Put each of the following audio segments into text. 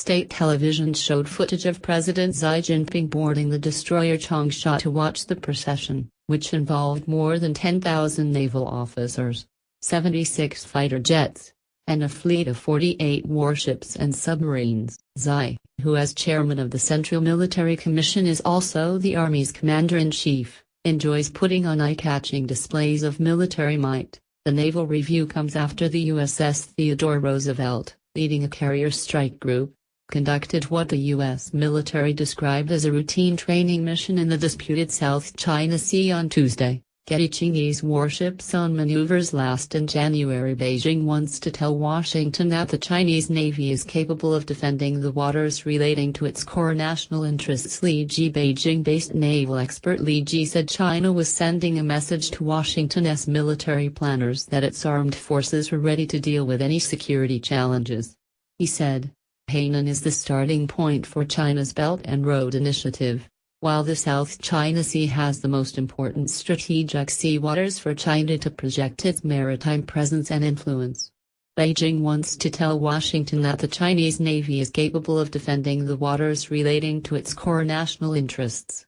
State television showed footage of President Xi Jinping boarding the destroyer Changsha to watch the procession, which involved more than 10,000 naval officers, 76 fighter jets, and a fleet of 48 warships and submarines. Xi, who as chairman of the Central Military Commission is also the Army's commander-in-chief, enjoys putting on eye-catching displays of military might. The naval review comes after the USS Theodore Roosevelt, leading a carrier strike group, conducted what the U.S. military described as a routine training mission in the disputed South China Sea on Tuesday. Getty Chinese warships on maneuvers last in January. Beijing wants to tell Washington that the Chinese Navy is capable of defending the waters relating to its core national interests. Li Ji, Beijing-based naval expert Li Ji said China was sending a message to Washington's military planners that its armed forces were ready to deal with any security challenges. He said, Hainan is the starting point for China's Belt and Road Initiative. While the South China Sea has the most important strategic sea waters for China to project its maritime presence and influence, Beijing wants to tell Washington that the Chinese Navy is capable of defending the waters relating to its core national interests.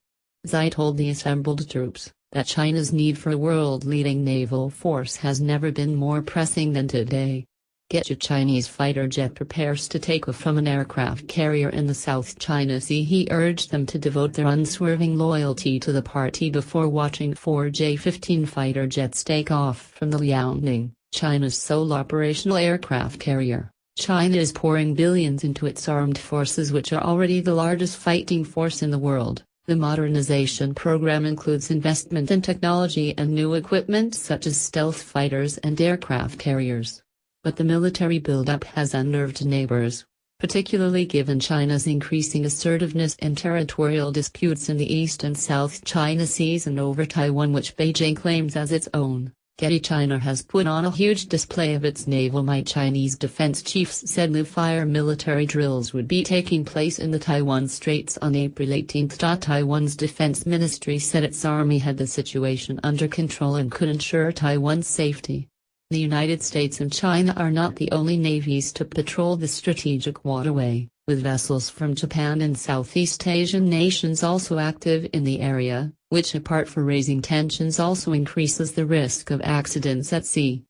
Xi told the assembled troops that China's need for a world-leading naval force has never been more pressing than today. Getty Chinese fighter jet prepares to take off from an aircraft carrier in the South China Sea. He urged them to devote their unswerving loyalty to the party before watching 4 J-15 fighter jets take off from the Liaoning, China's sole operational aircraft carrier. China is pouring billions into its armed forces, which are already the largest fighting force in the world. The modernization program includes investment in technology and new equipment such as stealth fighters and aircraft carriers. But the military buildup has unnerved neighbors, particularly given China's increasing assertiveness in territorial disputes in the East and South China Seas and over Taiwan, which Beijing claims as its own. Getty China has put on a huge display of its naval might. Chinese defense chiefs said live-fire military drills would be taking place in the Taiwan Straits on April 18. Taiwan's defense ministry said its army had the situation under control and could ensure Taiwan's safety. The United States and China are not the only navies to patrol the strategic waterway, with vessels from Japan and Southeast Asian nations also active in the area, which apart from raising tensions also increases the risk of accidents at sea.